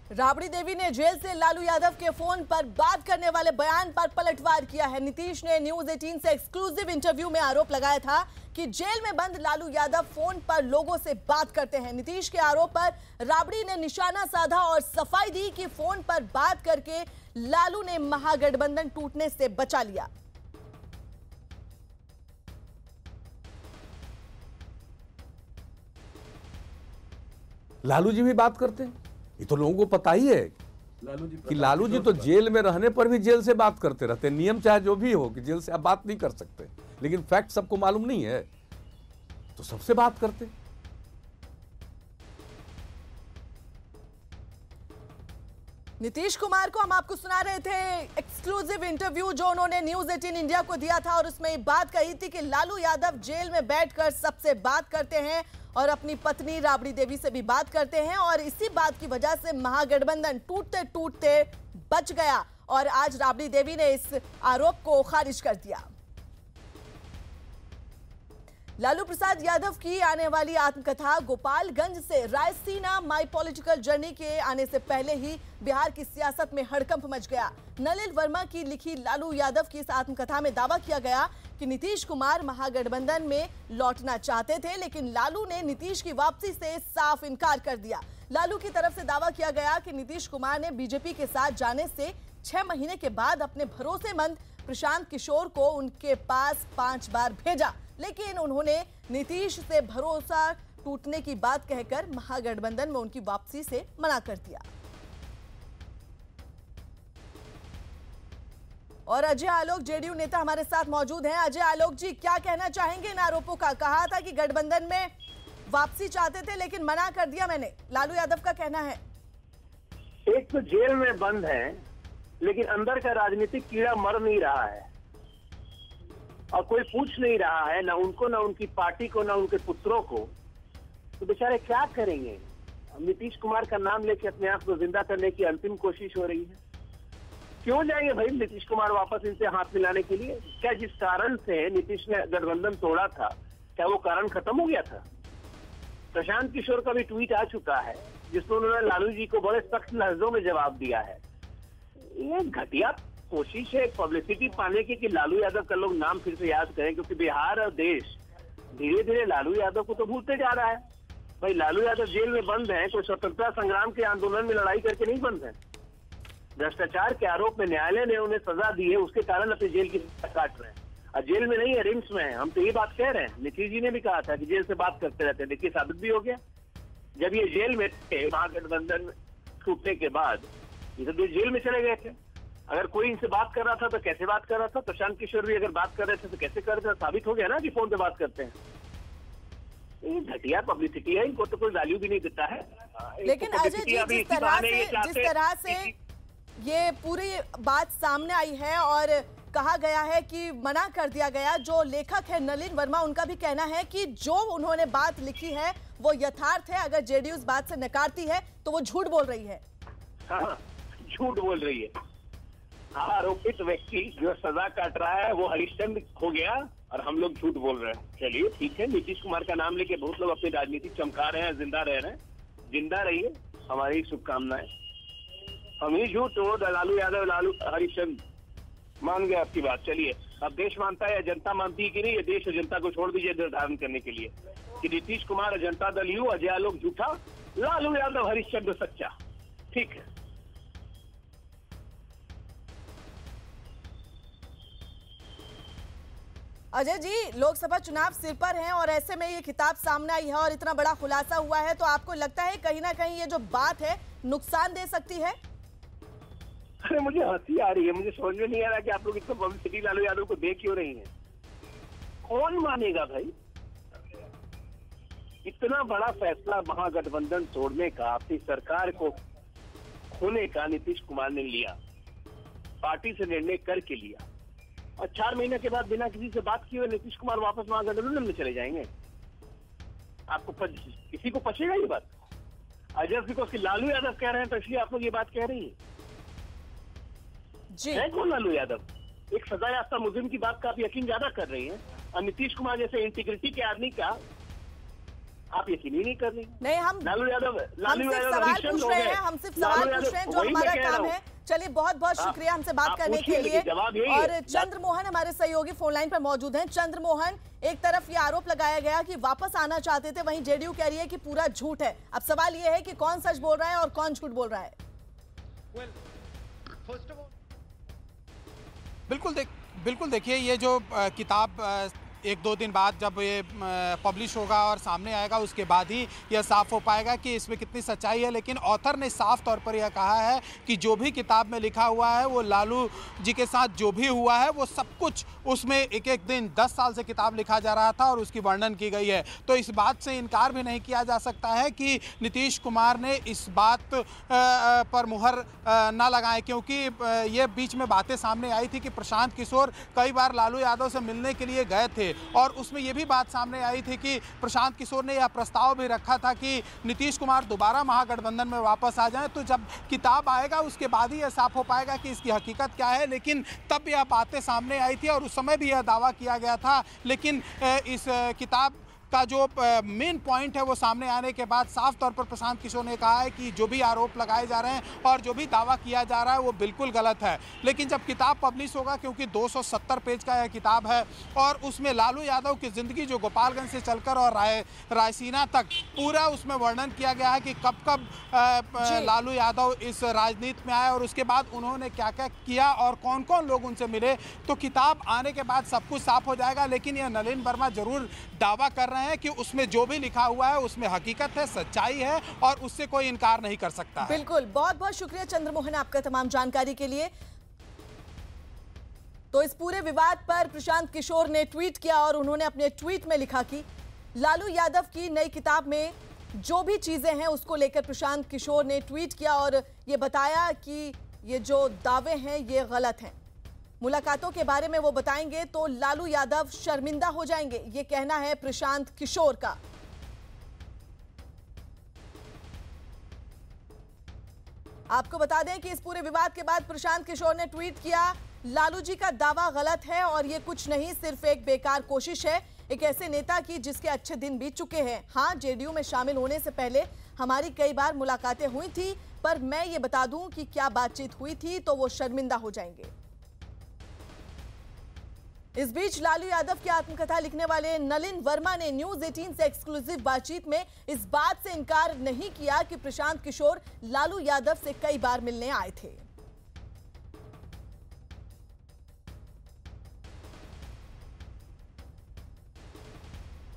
राबड़ी देवी ने जेल से लालू यादव के फोन पर बात करने वाले बयान पर पलटवार किया है। नीतीश ने न्यूज 18 से एक्सक्लूसिव इंटरव्यू में आरोप लगाया था कि जेल में बंद लालू यादव फोन पर लोगों से बात करते हैं। नीतीश के आरोप पर राबड़ी ने निशाना साधा और सफाई दी कि फोन पर बात करके लालू ने महागठबंधन टूटने से बचा लिया। लालू जी भी बात करते हैं, ये तो लोगों को पता ही है कि लालू जी तो जेल में रहने पर भी जेल से बात करते रहते हैं। नियम चाहे जो भी हो कि जेल से आप बात नहीं कर सकते, लेकिन फैक्ट सबको मालूम नहीं है तो सबसे बात करते। नीतीश कुमार को हम आपको सुना रहे थे एक्सक्लूसिव इंटरव्यू जो उन्होंने न्यूज 18 इंडिया को दिया था, और उसमें ये बात कही थी कि लालू यादव जेल में बैठकर सबसे बात करते हैं और अपनी पत्नी राबड़ी देवी से भी बात करते हैं, और इसी बात की वजह से महागठबंधन टूटते टूटते बच गया। और आज राबड़ी देवी ने इस आरोप को खारिज कर दिया। लालू प्रसाद यादव की आने वाली आत्मकथा गोपालगंज से रायसीना माई पॉलिटिकल जर्नी के आने से पहले ही बिहार की सियासत में हड़कंप मच गया। नलिन वर्मा की लिखी लालू यादव की इस आत्मकथा में दावा किया गया कि नीतीश कुमार महागठबंधन में लौटना चाहते थे, लेकिन लालू ने नीतीश की वापसी से साफ इनकार कर दिया। लालू की तरफ से दावा किया गया कि नीतीश कुमार ने बीजेपी के साथ जाने से 6 महीने के बाद अपने भरोसेमंद प्रशांत किशोर को उनके पास 5 बार भेजा, लेकिन उन्होंने नीतीश से भरोसा टूटने की बात कहकर महागठबंधन में उनकी वापसी से मना कर दिया। और अजय आलोक जेडीयू नेता हमारे साथ मौजूद हैं। अजय आलोक जी, क्या कहना चाहेंगे इन आरोपों का? कहा था कि गठबंधन में वापसी चाहते थे लेकिन मना कर दिया मैंने, लालू यादव का कहना है। एक तो जेल में बंद है, लेकिन अंदर का राजनीतिक कीड़ा मर नहीं रहा है और कोई पूछ नहीं रहा है, ना उनको, ना उनकी पार्टी को, ना उनके पुत्रों को। तो बेचारे क्या करेंगे? नीतीश कुमार का नाम लेके अपने आप को जिंदा करने की अंतिम कोशिश हो रही है। क्यों जाएंगे भाई नीतीश कुमार वापस इनसे हाथ मिलाने के लिए? क्या जिस कारण से नीतीश ने गठबंधन तोड़ा था, क्या वो कारण खत्म हो गया था? प्रशांत किशोर का भी ट्वीट आ चुका है जिसमें उन्होंने लालू जी को बड़े सख्त लफ्जों में जवाब दिया है। ये घटिया कोशिश है पब्लिसिटी पाने की कि लालू यादव का लोग नाम फिर से याद करें, क्योंकि बिहार और देश धीरे धीरे लालू यादव को तो भूलते जा रहा है। भाई लालू यादव जेल में बंद है, कोई स्वतंत्रता संग्राम के आंदोलन में लड़ाई करके नहीं बंद है। भ्रष्टाचार के आरोप में न्यायालय ने उन्हें सजा दी है, उसके कारण अपनी जेल की काट रहे हैं। और जेल में नहीं है, रिम्स में है। हम तो ये बात कह रहे हैं, नीतीश जी ने भी कहा था कि जेल से बात करते रहते हैं। देखिए साबित भी हो गया, जब ये जेल में थे महागठबंधन टूटने के बाद, ये तो जेल में चले गए थे। अगर कोई इनसे बात कर रहा था तो कैसे बात कर रहा था? प्रशांत किशोर भी अगर बात कर रहे थे तो कैसे कर रहे थे? साबित हो गया ना कि फोन पे बात करते हैं। ये घटिया पब्लिसिटी है, इनको तो कोई वैल्यू भी नहीं देता है। लेकिन अजय जी, जिस तरह से ये पूरी बात सामने आई है और कहा गया है कि मना कर दिया गया, जो लेखक है नलिन वर्मा, उनका भी कहना है कि जो उन्होंने बात लिखी है वो यथार्थ है। अगर जेडीयू इस बात से नकारती है तो वो झूठ बोल रही है। हाँ, झूठ बोल रही है। आरोपित व्यक्ति जो सजा काट रहा है वो हरिश्चंद्र हो गया और हम लोग झूठ बोल रहे हैं। चलिए ठीक है, नीतीश कुमार का नाम लेके बहुत लोग अपनी राजनीति चमका रहे हैं, जिंदा रह रहे हैं। जिंदा रहिए, हमारी शुभकामनाएं। हम ही झूठ हो, लालू यादव, लालू हरिश्चंद्र मान गए आपकी बात। चलिए, अब देश मानता है या जनता मानती है कि नहीं, ये देश और जनता को छोड़ दीजिए निर्धारण करने के लिए कि नीतीश कुमार और जनता दल यू, अजय आलोक झूठा, लालू यादव हरिश्चंद्र सच्चा। ठीक है। अजय जी, लोकसभा चुनाव सिर पर हैं और ऐसे में ये किताब सामने आई है और इतना बड़ा खुलासा हुआ है, तो आपको लगता है कहीं ना कहीं ये जो बात है नुकसान दे सकती है? अरे मुझे हंसी आ रही है, मुझे समझ में नहीं आ रहा कि आप लोग इतना पब्लिसिटी लालू यादव को दे क्यों रही हैं। कौन मानेगा भाई? इतना बड़ा फैसला महागठबंधन तोड़ने का, अपनी सरकार को खोने का नीतीश कुमार ने लिया, पार्टी से निर्णय करके लिया, और 4 महीने के बाद बिना किसी से बात किए हुए नीतीश कुमार वापस महागठबंधन में चले जाएंगे। आपको किसी को पचेगा ये बात? अजय बिकॉज कि लालू यादव कह रहे हैं तो इसलिए आप लोग ये बात कह रही हैं जी। है कौन लालू यादव? एक सजायाफ्ता मुजरिम की बात का आप यकीन ज्यादा कर रही हैं, और नीतीश कुमार जैसे इंटीग्रिटी के आदमी का आप यकीन ही नहीं कर रही। नहीं, हम लालू यादव सवाल पूछ रहे हैं, हम सिर्फ सवाल पूछ रहे हैं जो हमारा काम है। चलिए, बहुत बहुत शुक्रिया हमसे बात करने के लिए। और चंद्रमोहन हमारे सहयोगी फोन लाइन पर मौजूद हैं। चंद्रमोहन, एक तरफ ये आरोप लगाया गया कि वापस आना चाहते थे, वहीं जेडीयू कह रही है कि पूरा झूठ है। अब सवाल ये है कि कौन सच बोल रहा है और कौन झूठ बोल रहा है। बिल्कुल देखिए, ये जो किताब एक दो दिन बाद जब ये पब्लिश होगा और सामने आएगा, उसके बाद ही यह साफ हो पाएगा कि इसमें कितनी सच्चाई है। लेकिन ऑथर ने साफ तौर पर यह कहा है कि जो भी किताब में लिखा हुआ है वो लालू जी के साथ जो भी हुआ है वो सब कुछ उसमें एक एक दिन 10 साल से किताब लिखा जा रहा था और उसकी वर्णन की गई है। तो इस बात से इनकार भी नहीं किया जा सकता है कि नीतीश कुमार ने इस बात पर मुहर न लगाए, क्योंकि ये बीच में बातें सामने आई थी कि प्रशांत किशोर कई बार लालू यादव से मिलने के लिए गए थे और उसमें यह भी बात सामने आई थी कि प्रशांत किशोर ने यह प्रस्ताव भी रखा था कि नीतीश कुमार दोबारा महागठबंधन में वापस आ जाएं। तो जब किताब आएगा उसके बाद ही यह साफ हो पाएगा कि इसकी हकीकत क्या है। लेकिन तब यह बातें सामने आई थी और उस समय भी यह दावा किया गया था। लेकिन इस किताब का जो मेन पॉइंट है वो सामने आने के बाद साफ तौर पर प्रशांत किशोर ने कहा है कि जो भी आरोप लगाए जा रहे हैं और जो भी दावा किया जा रहा है वो बिल्कुल गलत है। लेकिन जब किताब पब्लिश होगा, क्योंकि 270 पेज का यह किताब है और उसमें लालू यादव की ज़िंदगी जो गोपालगंज से चलकर और रायसीना तक पूरा उसमें वर्णन किया गया है कि कब कब लालू यादव इस राजनीति में आए और उसके बाद उन्होंने क्या क्या किया और कौन कौन लोग उनसे मिले। तो किताब आने के बाद सब कुछ साफ हो जाएगा। लेकिन यह नलिन वर्मा जरूर दावा कर रहे हैं कि उसमें जो भी लिखा हुआ है उसमें हकीकत है, सच्चाई है और उससे कोई इनकार नहीं कर सकता है। बिल्कुल, बहुत बहुत शुक्रिया चंद्रमोहन आपका तमाम जानकारी के लिए। तो इस पूरे विवाद पर प्रशांत किशोर ने ट्वीट किया और उन्होंने अपने ट्वीट में लिखा कि लालू यादव की नई किताब में जो भी चीजें हैं उसको लेकर प्रशांत किशोर ने ट्वीट किया और ये बताया कि ये जो दावे हैं ये गलत हैं। मुलाकातों के बारे में वो बताएंगे तो लालू यादव शर्मिंदा हो जाएंगे, ये कहना है प्रशांत किशोर का। आपको बता दें कि इस पूरे विवाद के बाद प्रशांत किशोर ने ट्वीट किया, लालू जी का दावा गलत है और ये कुछ नहीं, सिर्फ एक बेकार कोशिश है एक ऐसे नेता की जिसके अच्छे दिन बीत चुके हैं। हाँ, जेडीयू में शामिल होने से पहले हमारी कई बार मुलाकातें हुई थी, पर मैं ये बता दूं कि क्या बातचीत हुई थी तो वो शर्मिंदा हो जाएंगे। इस बीच लालू यादव की आत्मकथा लिखने वाले नलिन वर्मा ने न्यूज 18 से एक्सक्लूसिव बातचीत में इस बात से इनकार नहीं किया कि प्रशांत किशोर लालू यादव से कई बार मिलने आए थे।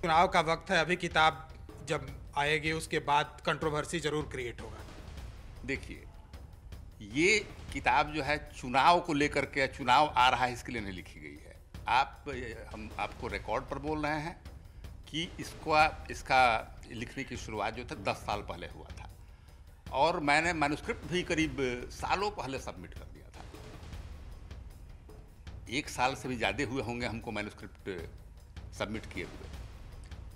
चुनाव का वक्त है, अभी किताब जब आएगी उसके बाद कंट्रोवर्सी जरूर क्रिएट होगा। देखिए, ये किताब जो है चुनाव को लेकर के, चुनाव आ रहा है इसके लिए नहीं लिखी गई है। हम आपको रिकॉर्ड पर बोल रहे हैं कि इसका लिखने की शुरुआत जो था 10 साल पहले हुआ था और मैंने मैन्युस्क्रिप्ट भी करीब सालों पहले सबमिट कर दिया था। 1 साल से भी ज़्यादा हुए होंगे हमको मैन्युस्क्रिप्ट सबमिट किए हुए।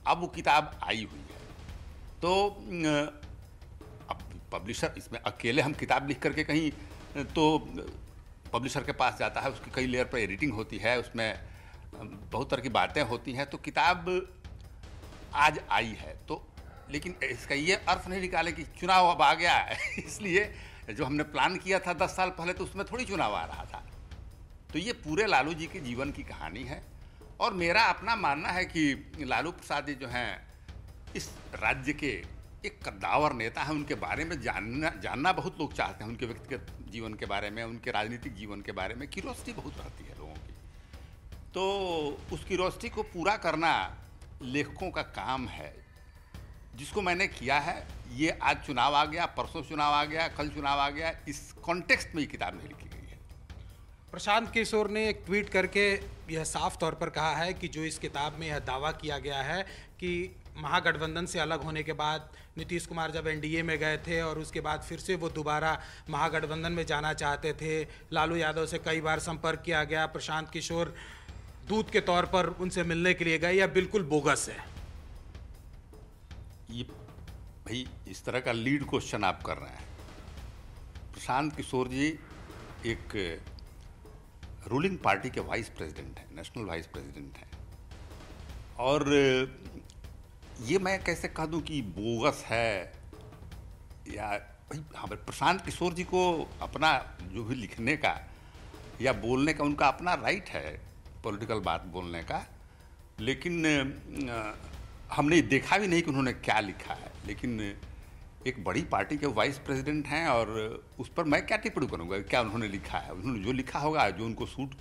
अब वो किताब आई हुई है तो अब पब्लिशर, इसमें अकेले हम किताब लिख करके कहीं तो पब्लिशर के पास जाता है, उसकी कई लेयर पर एडिटिंग होती है, उसमें बहुत तरह की बातें होती हैं। तो किताब आज आई है तो, लेकिन इसका ये अर्थ नहीं निकाले कि चुनाव अब आ गया है इसलिए जो हमने प्लान किया था 10 साल पहले तो उसमें थोड़ी चुनाव आ रहा था। तो ये पूरे लालू जी के जीवन की कहानी है और मेरा अपना मानना है कि लालू प्रसाद जी जो हैं इस राज्य के एक कद्दावर नेता हैं। उनके बारे में जानना बहुत लोग चाहते हैं, उनके व्यक्तिगत जीवन के बारे में, उनके राजनीतिक जीवन के बारे में क्यूरियोसिटी बहुत रहती है लोगों की। तो उस क्यूरियोसिटी को पूरा करना लेखकों का काम है, जिसको मैंने किया है। ये आज चुनाव आ गया, परसों चुनाव आ गया, कल चुनाव आ गया, इस कॉन्टेक्स्ट में ये किताब नहीं लिखी गई है। प्रशांत किशोर ने एक ट्वीट करके यह साफ तौर पर कहा है कि जो इस किताब में यह दावा किया गया है कि महागठबंधन से अलग होने के बाद नीतीश कुमार जब एनडीए में गए थे और उसके बाद फिर से वो दोबारा महागठबंधन में जाना चाहते थे, लालू यादव से कई बार संपर्क किया गया, प्रशांत किशोर दूत के तौर पर उनसे मिलने के लिए गए, यह बिल्कुल बोगस है। ये भाई इस तरह का लीड क्वेश्चन आप कर रहे हैं। प्रशांत किशोर जी एक रूलिंग पार्टी के वाइस प्रेसिडेंट हैं, नेशनल वाइस प्रेसिडेंट हैं और ये मैं कैसे कह दूं कि बोगस है, या भाई हमारे प्रशांत किशोर जी को अपना जो भी लिखने का या बोलने का उनका अपना राइट है, पॉलिटिकल बात बोलने का, लेकिन हमने देखा भी नहीं कि उन्होंने क्या लिखा है। लेकिन एक बड़ी पार्टी के वाइस प्रेसिडेंट हैं और उस पर मैं क्या टिप्पणी करूंगा, क्या उन्होंने लिखा है। उन्होंने जो लिखा होगा, जो उनको सूट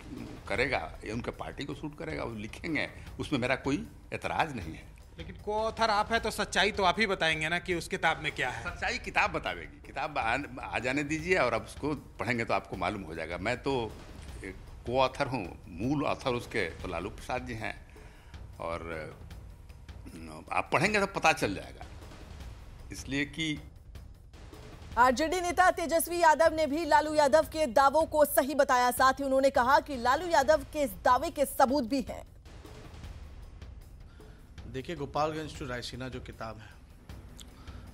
करेगा या उनके पार्टी को सूट करेगा, वो लिखेंगे, उसमें मेरा कोई एतराज़ नहीं है। लेकिन को ऑथर आप है तो सच्चाई तो आप ही बताएंगे ना कि उस किताब में क्या है। सच्चाई किताब बतावेगी, किताब आ जाने दीजिए और अब उसको पढ़ेंगे तो आपको मालूम हो जाएगा। मैं तो को ऑथर हूँ, मूल ऑथर उसके तो लालू प्रसाद जी हैं, और आप पढ़ेंगे तो पता चल जाएगा। इसलिए कि आरजेडी नेता तेजस्वी यादव ने भी लालू यादव के दावों को सही बताया। साथ ही उन्होंने कहा कि लालू यादव के इस दावे के सबूत भी हैं। देखिए, गोपालगंज टू रायसीना जो किताब है,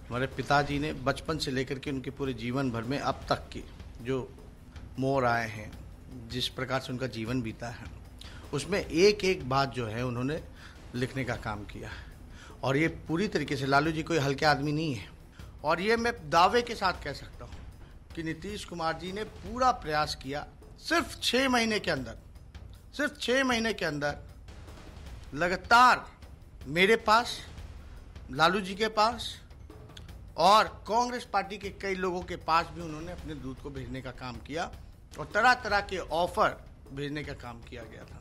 हमारे पिताजी ने बचपन से लेकर के उनके पूरे जीवन भर में अब तक की जो मोड़ आए हैं, जिस प्रकार से उनका जीवन बीता है, उसमें एक एक बात जो है उन्होंने लिखने का काम किया है। और ये पूरी तरीके से, लालू जी कोई हल्के आदमी नहीं है। और ये मैं दावे के साथ कह सकता हूँ कि नीतीश कुमार जी ने पूरा प्रयास किया, सिर्फ 6 महीने के अंदर, सिर्फ 6 महीने के अंदर लगातार मेरे पास, लालू जी के पास और कांग्रेस पार्टी के कई लोगों के पास भी उन्होंने अपने दूत को भेजने का काम किया और तरह तरह के ऑफर भेजने का काम किया गया था।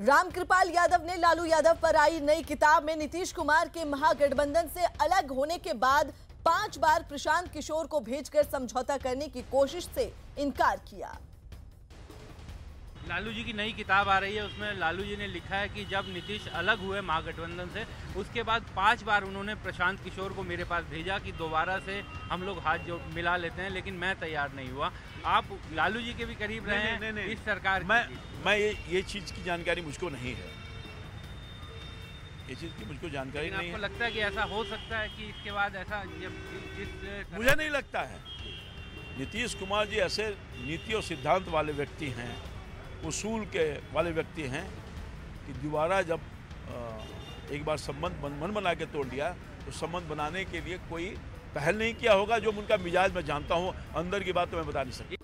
रामकृपाल यादव ने लालू यादव पर आई नई किताब में नीतीश कुमार के महागठबंधन से अलग होने के बाद 5 बार प्रशांत किशोर को भेजकर समझौता करने की कोशिश से इनकार किया। लालू जी की नई किताब आ रही है, उसमें लालू जी ने लिखा है कि जब नीतीश अलग हुए महागठबंधन से, उसके बाद 5 बार उन्होंने प्रशांत किशोर को मेरे पास भेजा कि दोबारा से हम लोग हाथ जो मिला लेते हैं, लेकिन मैं तैयार नहीं हुआ। आप लालू जी के भी करीब रहे हैं इस सरकार। मैं ये चीज़ की जानकारी मुझको नहीं है, ये चीज़ की मुझको जानकारी नहीं है। आपको लगता है कि ऐसा हो सकता है कि इसके बाद ऐसा मुझे नहीं लगता है। नीतीश कुमार जी ऐसे नीति और सिद्धांत वाले व्यक्ति हैं, उसूल के वाले व्यक्ति हैं कि दोबारा जब एक बार संबंध मन बना के तोड़ दिया तो संबंध बनाने के लिए कोई पहल नहीं किया होगा। जो उनका मिजाज मैं जानता हूँ, अंदर की बात तो मैं बता नहीं सकता।